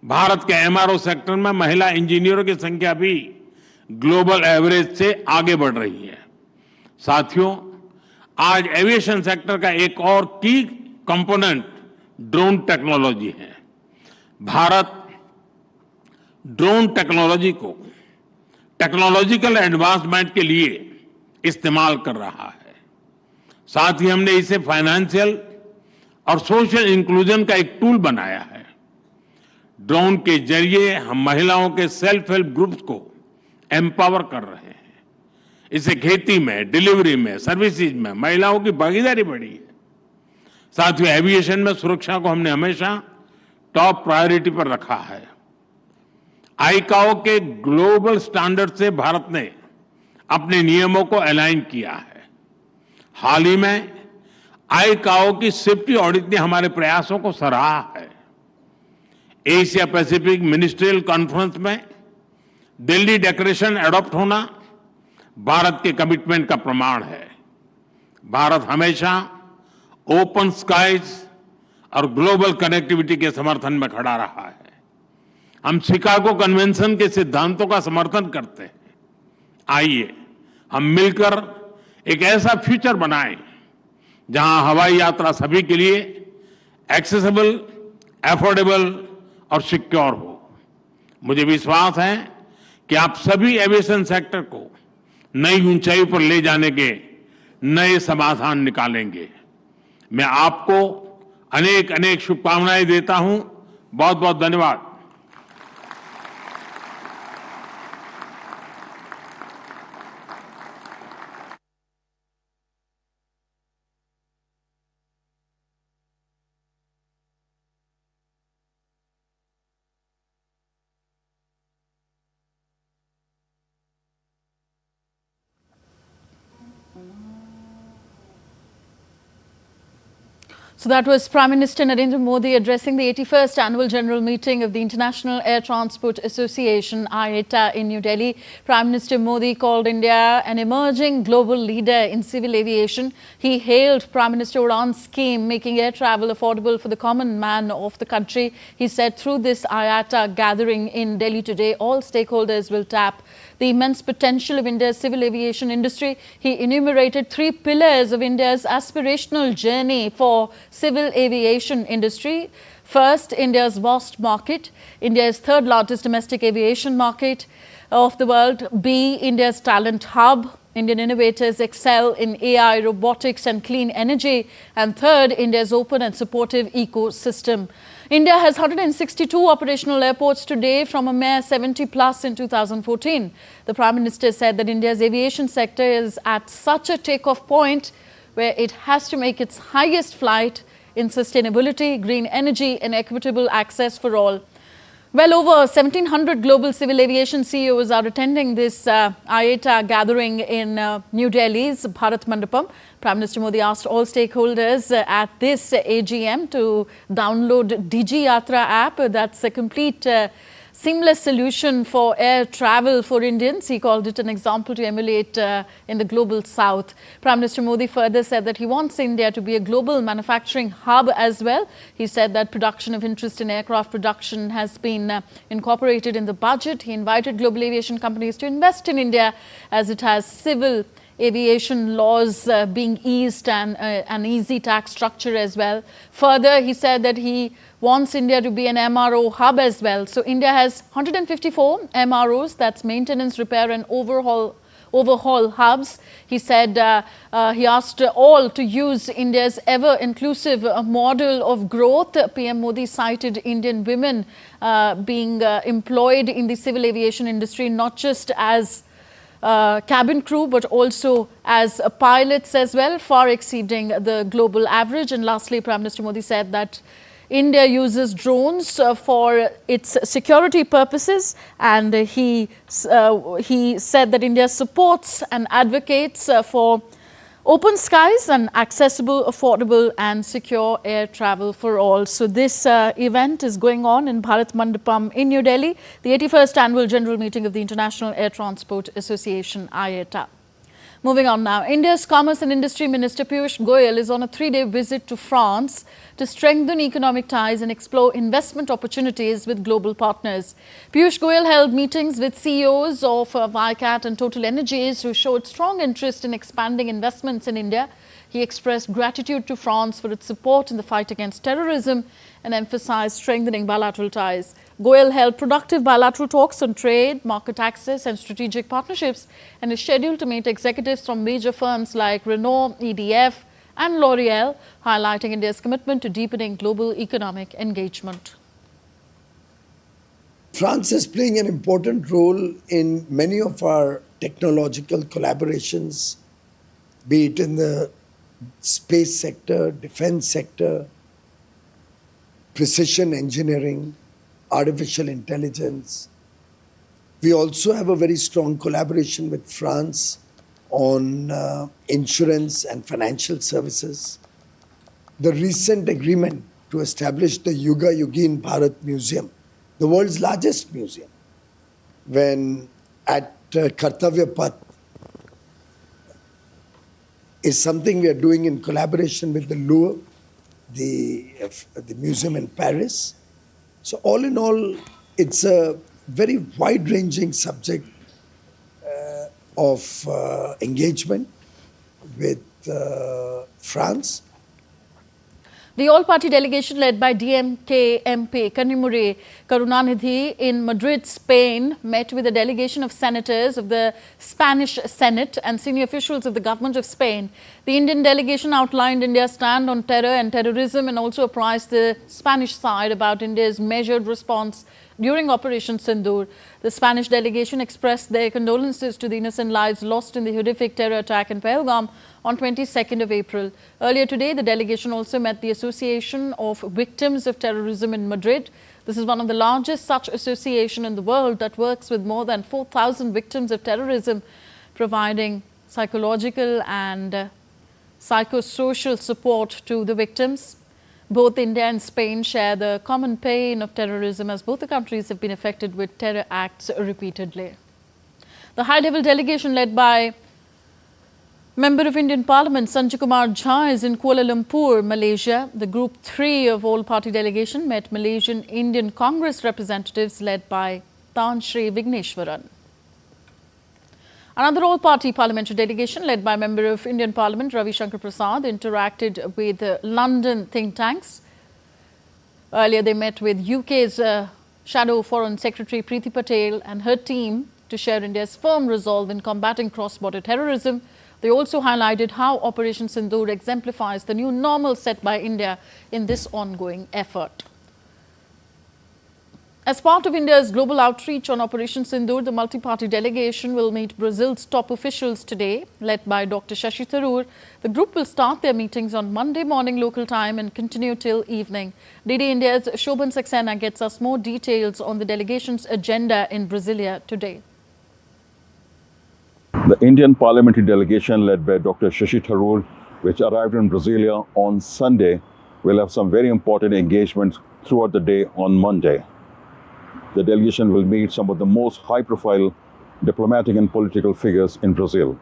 भारत के एमआरओ सेक्टर में महिला इंजीनियरों की संख्या भी ग्लोबल एवरेज से आगे बढ़ रही है। साथियों, आज एविएशन सेक्टर का एक और की कंपोनेंट ड्रोन टेक्नोलॉजी है। भारत ड्रोन टेक्नोलॉजी को टेक्नोलॉजिकल एडवांसमेंट के लिए इस्तेमाल कर रहा है। साथ ही हमने इसे फाइनेंशियल और सोशल इंक्लूजन का एक टूल बनाया है। ड्रोन के जरिए हम महिलाओं के सेल्फ हेल्प ग्रुप्स को एम्पावर कर रहे हैं। इससे खेती में, डिलीवरी में, सर्विसेज में महिलाओं की भागीदारी बढ़ी है। साथियों, एविएशन में सुरक्षा को हमने हमेशा टॉप प्रायोरिटी पर रखा है। आईकाओ के ग्लोबल स्टैंडर्ड से भारत ने अपने नियमों को अलाइन किया है। हाल ही में आईकाओ की सेफ्टी ऑडिट ने हमारे प्रयासों को सराहा है। एशिया पैसिफिक मिनिस्ट्रियल कॉन्फ्रेंस में दिल्ली डिक्लेरेशन अडॉप्ट होना भारत के कमिटमेंट का प्रमाण है। भारत हमेशा ओपन स्काइज और ग्लोबल कनेक्टिविटी के समर्थन में खड़ा रहा है। हम शिकागो कन्वेंशन के सिद्धांतों का समर्थन करते हैं। आइए हम मिलकर एक ऐसा फ्यूचर बनाएं जहां हवाई यात्रा सभी के लिए एक्सेसिबल, एफोर्डेबल और सिक्योर हो। मुझे विश्वास है कि आप सभी एविएशन सेक्टर को नई ऊंचाई पर ले जाने के नए समाधान निकालेंगे। मैं आपको अनेक अनेक शुभकामनाएं देता हूं। बहुत बहुत धन्यवाद। So that was Prime Minister Narendra Modi addressing the 81st Annual General Meeting of the International Air Transport Association, IATA, in New Delhi. Prime Minister Modi called India an emerging global leader in civil aviation. He hailed Prime Minister Udan's scheme, making air travel affordable for the common man of the country. He said through this IATA gathering in Delhi today, all stakeholders will tap the immense potential of India's civil aviation industry. He enumerated 3 pillars of India's aspirational journey for civil aviation industry. First, India's vast market. India is 3rd largest domestic aviation market of the world. B, India's talent hub. Indian innovators excel in AI, robotics and clean energy. And third, India's open and supportive ecosystem. India has 162 operational airports today from a mere 70 plus in 2014. The Prime Minister said that India's aviation sector is at such a takeoff point where it has to make its highest flight in sustainability, green energy and equitable access for all. Well over 1,700 global civil aviation CEOs are attending this IATA gathering in New Delhi's Bharat Mandapam. Prime Minister Modi asked all stakeholders at this AGM to download Digi Yatra app. That's a complete seamless solution for air travel for Indians. He called it an example to emulate in the global south. Prime Minister Modi further said that he wants India to be a global manufacturing hub as well. He said that production of interest in aircraft production has been incorporated in the budget. He invited global aviation companies to invest in India as it has civil aviation laws being eased and an easy tax structure as well. Further, he said that he wants India to be an MRO hub as well. So India has 154 MROs, that's maintenance, repair and overhaul overhaul hubs. He said he asked all to use India's ever-inclusive model of growth. PM Modi cited Indian women being employed in the civil aviation industry, not just as cabin crew, but also as pilots as well, far exceeding the global average. And lastly, Prime Minister Modi said that India uses drones for its security purposes, and he said that India supports and advocates for open skies and accessible, affordable and secure air travel for all. So this event is going on in Bharat Mandapam in New Delhi, the 81st annual general meeting of the International Air Transport Association, IATA. Moving on now, India's Commerce and Industry Minister Piyush Goyal is on a 3-day visit to France to strengthen economic ties and explore investment opportunities with global partners. Piyush Goyal held meetings with CEOs of Vicat and Total Energies who showed strong interest in expanding investments in India. He expressed gratitude to France for its support in the fight against terrorism and emphasized strengthening bilateral ties. Goyal held productive bilateral talks on trade, market access and strategic partnerships, and is scheduled to meet executives from major firms like Renault, EDF and L'Oreal, highlighting India's commitment to deepening global economic engagement. France is playing an important role in many of our technological collaborations, be it in the space sector, defense sector, precision engineering, artificial intelligence. We also have a very strong collaboration with France on insurance and financial services. The recent agreement to establish the Yuga Yugin Bharat Museum, the world's largest museum, when at Kartavya Path, is something we are doing in collaboration with the Louvre, the museum in Paris. So all in all, it's a very wide-ranging subject of engagement with France. The all-party delegation led by DMK MP Kannimure Karunanidhi in Madrid, Spain, met with a delegation of senators of the Spanish Senate and senior officials of the government of Spain. The Indian delegation outlined India's stand on terror and terrorism and also apprised the Spanish side about India's measured response during Operation Sindoor. The Spanish delegation expressed their condolences to the innocent lives lost in the horrific terror attack in Pahalgam on 22nd of April. Earlier today, the delegation also met the Association of Victims of Terrorism in Madrid. This is one of the largest such association in the world that works with more than 4,000 victims of terrorism, providing psychological and psychosocial support to the victims. Both India and Spain share the common pain of terrorism, as both the countries have been affected with terror acts repeatedly. The high-level delegation led by Member of Indian Parliament Sanjay Kumar Jha is in Kuala Lumpur, Malaysia. The Group 3 of all-party delegation met Malaysian Indian Congress representatives led by Tan Sri Vigneshwaran. Another all-party parliamentary delegation led by Member of Indian Parliament Ravi Shankar Prasad interacted with London think tanks. Earlier, they met with UK's Shadow Foreign Secretary Preeti Patel and her team to share India's firm resolve in combating cross-border terrorism. They also highlighted how Operation Sindoor exemplifies the new normal set by India in this ongoing effort. As part of India's global outreach on Operation Sindoor, the multi-party delegation will meet Brazil's top officials today, led by Dr. Shashi Tharoor. The group will start their meetings on Monday morning local time and continue till evening. DD India's Shobhan Saxena gets us more details on the delegation's agenda in Brasilia today. The Indian parliamentary delegation led by Dr. Shashi Tharoor, which arrived in Brasilia on Sunday, will have some very important engagements throughout the day on Monday. The delegation will meet some of the most high-profile diplomatic and political figures in Brazil.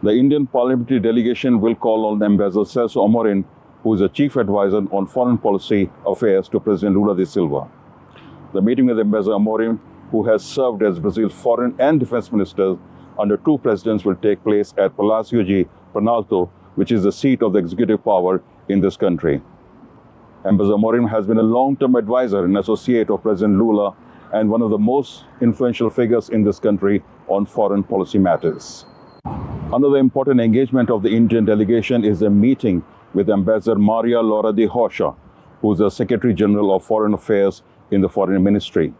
The Indian parliamentary delegation will call on Ambassador Celso Amorim, who is the chief advisor on foreign policy affairs to President Lula da Silva. The meeting with Ambassador Amorim, who has served as Brazil's foreign and defense minister under two presidents, will take place at Palácio de Planalto, which is the seat of the executive power in this country. Ambassador Amorim has been a long-term advisor and associate of President Lula and one of the most influential figures in this country on foreign policy matters. Another important engagement of the Indian delegation is a meeting with Ambassador Maria Laura de Rocha, who is the Secretary General of Foreign Affairs in the Foreign Ministry.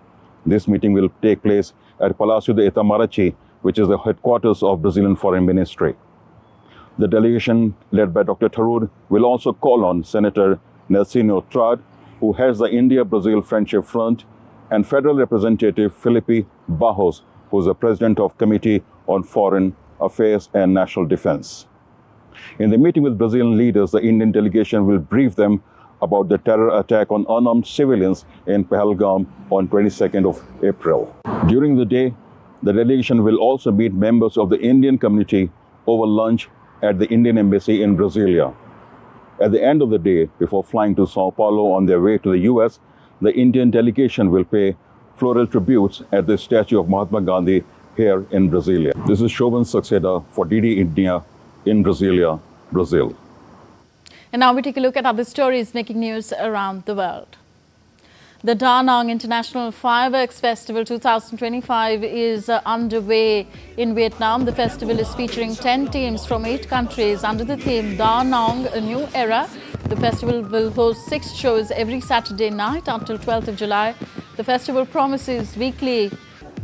This meeting will take place at Palácio de Itamaraty, which is the headquarters of Brazilian Foreign Ministry. The delegation, led by Dr. Tharoor, will also call on Senator Nelsinho Trad, who heads the India-Brazil Friendship Front, and Federal Representative Felipe Barros, who is the President of Committee on Foreign Affairs and National Defense. In the meeting with Brazilian leaders, the Indian delegation will brief them about the terror attack on unarmed civilians in Pahalgam on 22nd of April. During the day, the delegation will also meet members of the Indian community over lunch at the Indian Embassy in Brasilia. At the end of the day, before flying to Sao Paulo on their way to the US, the Indian delegation will pay floral tributes at the statue of Mahatma Gandhi here in Brasilia. This is Shobhan Saxena for DD India in Brasilia, Brazil. And now we take a look at other stories making news around the world. The Da Nang International Fireworks Festival 2025 is underway in Vietnam. The festival is featuring 10 teams from 8 countries under the theme Da Nang, a new era. The festival will host 6 shows every Saturday night until 12th of July. The festival promises weekly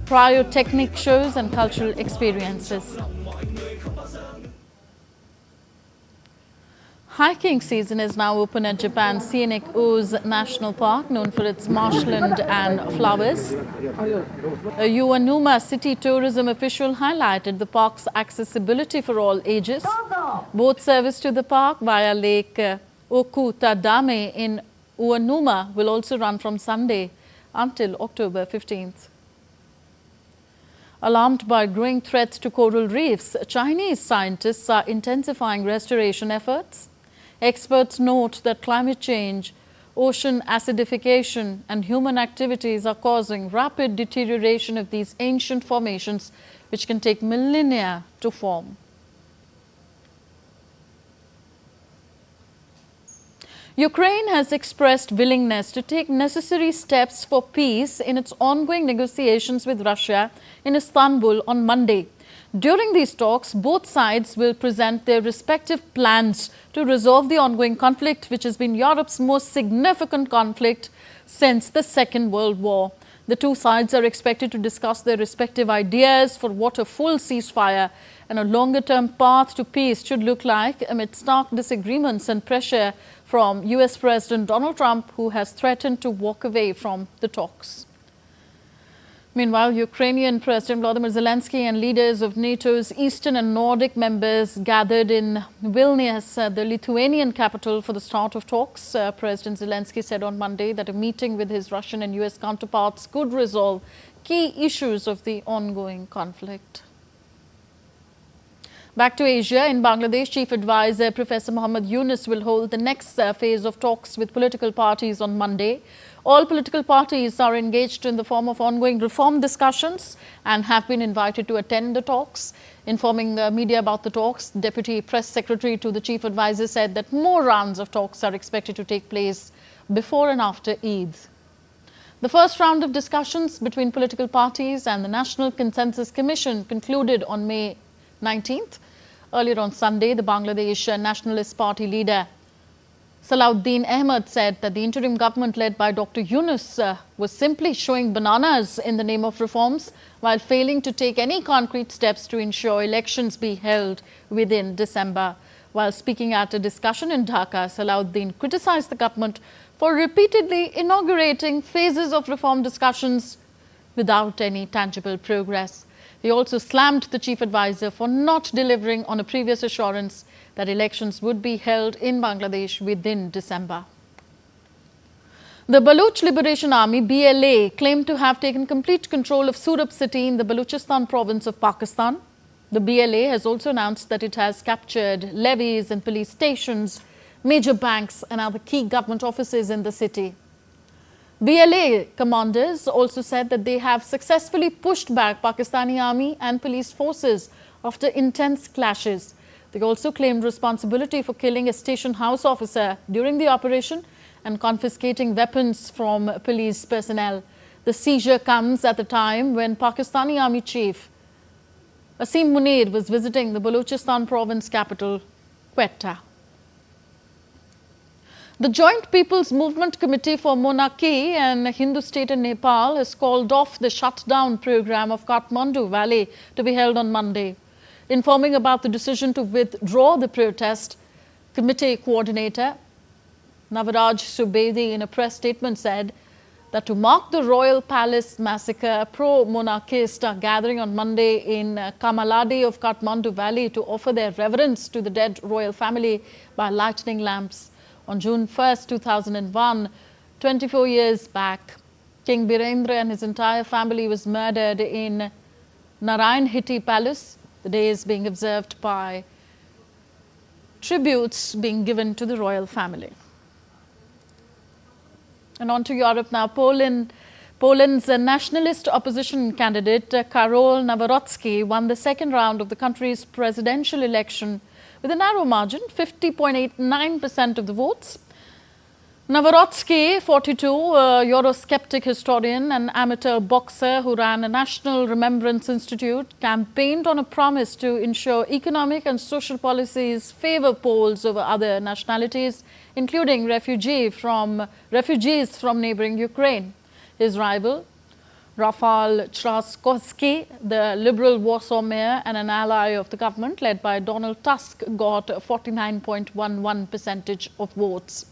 pyrotechnic shows and cultural experiences. Hiking season is now open at Japan's scenic Oz National Park, known for its marshland and flowers. A Uenuma city tourism official highlighted the park's accessibility for all ages. Boat service to the park via Lake Okutadame in Uenuma will also run from Sunday until October 15th. Alarmed by growing threats to coral reefs, Chinese scientists are intensifying restoration efforts. Experts note that climate change, ocean acidification and human activities are causing rapid deterioration of these ancient formations, which can take millennia to form. Ukraine has expressed willingness to take necessary steps for peace in its ongoing negotiations with Russia in Istanbul on Monday. During these talks, both sides will present their respective plans to resolve the ongoing conflict, which has been Europe's most significant conflict since the Second World War. The two sides are expected to discuss their respective ideas for what a full ceasefire and a longer-term path to peace should look like amid stark disagreements and pressure from US President Donald Trump, who has threatened to walk away from the talks. Meanwhile, Ukrainian President Volodymyr Zelensky and leaders of NATO's Eastern and Nordic members gathered in Vilnius, the Lithuanian capital, for the start of talks. President Zelensky said on Monday that a meeting with his Russian and US counterparts could resolve key issues of the ongoing conflict. Back to Asia, in Bangladesh, Chief Advisor Professor Muhammad Yunus will hold the next phase of talks with political parties on Monday. All political parties are engaged in the form of ongoing reform discussions and have been invited to attend the talks. Informing the media about the talks, Deputy Press Secretary to the Chief Advisor said that more rounds of talks are expected to take place before and after Eid. The first round of discussions between political parties and the National Consensus Commission concluded on May 19th. Earlier on Sunday, the Bangladesh Nationalist Party leader Salahuddin Ahmed said that the interim government led by Dr. Yunus was simply showing bananas in the name of reforms while failing to take any concrete steps to ensure elections be held within December. While speaking at a discussion in Dhaka, Salahuddin criticized the government for repeatedly inaugurating phases of reform discussions without any tangible progress. He also slammed the chief advisor for not delivering on a previous assurance that elections would be held in Bangladesh within December. The Baloch Liberation Army, BLA, claimed to have taken complete control of Surat city in the Balochistan province of Pakistan. The BLA has also announced that it has captured levees and police stations, major banks and other key government offices in the city. BLA commanders also said that they have successfully pushed back Pakistani army and police forces after intense clashes. They also claimed responsibility for killing a station house officer during the operation and confiscating weapons from police personnel. The seizure comes at the time when Pakistani Army Chief Asim Munir was visiting the Balochistan province capital, Quetta. The Joint People's Movement Committee for Monarchy and Hindu State in Nepal has called off the shutdown program of Kathmandu Valley to be held on Monday. Informing about the decision to withdraw the protest, committee coordinator Navraj Subedi in a press statement said that to mark the Royal Palace massacre, pro-monarchists are gathering on Monday in Kamaladi of Kathmandu Valley to offer their reverence to the dead royal family by lighting lamps. On June 1st, 2001, 24 years back, King Birendra and his entire family was murdered in Narayan Hitti Palace. The day is being observed by tributes being given to the royal family. And on to Europe now. Poland's nationalist opposition candidate Karol Nawrocki won the second round of the country's presidential election with a narrow margin, 50.89% of the votes. Nawrocki, 42, a Eurosceptic historian and amateur boxer who ran a National Remembrance Institute, campaigned on a promise to ensure economic and social policies favor Poles over other nationalities, including refugees from neighboring Ukraine. His rival, Rafal Trzaskowski, the Liberal Warsaw mayor and an ally of the government led by Donald Tusk, got 49.11% of votes.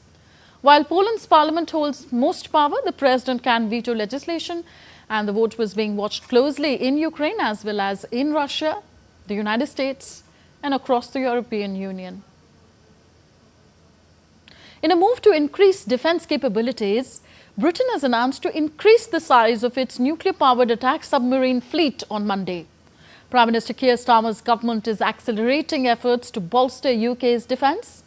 While Poland's parliament holds most power, the president can veto legislation, and the vote was being watched closely in Ukraine as well as in Russia, the United States, and across the European Union. In a move to increase defense capabilities, Britain has announced to increase the size of its nuclear-powered attack submarine fleet on Monday. Prime Minister Keir Starmer's government is accelerating efforts to bolster UK's defense,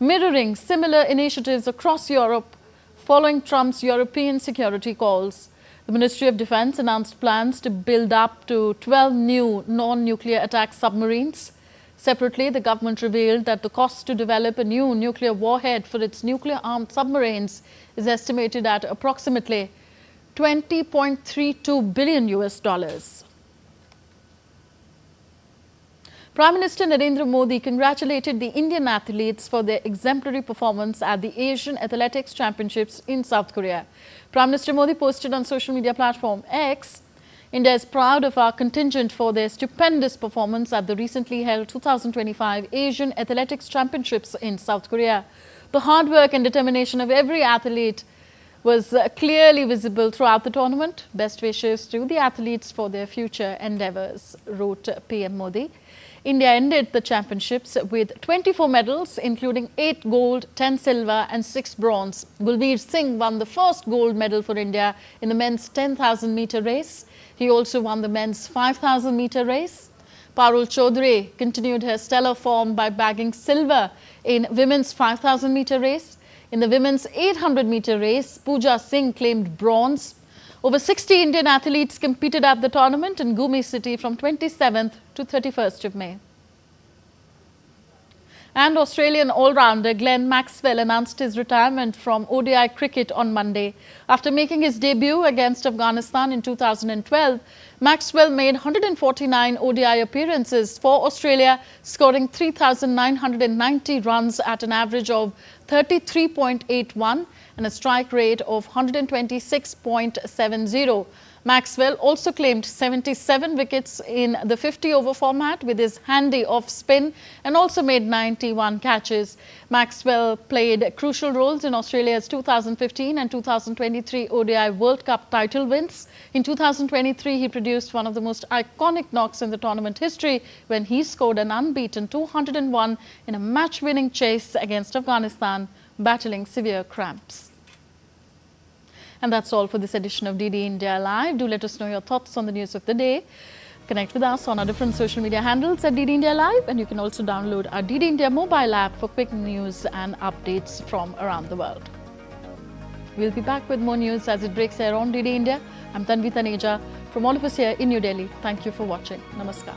mirroring similar initiatives across Europe following Trump's European security calls. The Ministry of Defense announced plans to build up to 12 new non-nuclear attack submarines. Separately, the government revealed that the cost to develop a new nuclear warhead for its nuclear-armed submarines is estimated at approximately $20.32 billion. Prime Minister Narendra Modi congratulated the Indian athletes for their exemplary performance at the Asian Athletics Championships in South Korea. Prime Minister Modi posted on social media platform X, "India is proud of our contingent for their stupendous performance at the recently held 2025 Asian Athletics Championships in South Korea. The hard work and determination of every athlete was clearly visible throughout the tournament. Best wishes to the athletes for their future endeavours," wrote PM Modi. India ended the championships with 24 medals, including 8 gold, 10 silver and 6 bronze. Gulveer Singh won the first gold medal for India in the men's 10,000 metre race. He also won the men's 5,000 metre race. Parul Chaudhary continued her stellar form by bagging silver in women's 5,000 metre race. In the women's 800 metre race, Pooja Singh claimed bronze. Over 60 Indian athletes competed at the tournament in Gumi city from 27th to 31st of May. And Australian all-rounder Glenn Maxwell announced his retirement from ODI cricket on Monday. After making his debut against Afghanistan in 2012, Maxwell made 149 ODI appearances for Australia, scoring 3,990 runs at an average of 33.81 and a strike rate of 126.70. Maxwell also claimed 77 wickets in the 50-over format with his handy off-spin and also made 91 catches. Maxwell played crucial roles in Australia's 2015 and 2023 ODI World Cup title wins. In 2023, he produced one of the most iconic knocks in the tournament history when he scored an unbeaten 201 in a match-winning chase against Afghanistan, battling severe cramps. And that's all for this edition of DD India Live. Do let us know your thoughts on the news of the day. Connect with us on our different social media handles at DD India Live, and you can also download our DD India mobile app for quick news and updates from around the world. We'll be back with more news as it breaks here on DD India. I'm Tanvi Taneja. From all of us here in New Delhi, thank you for watching. Namaskar.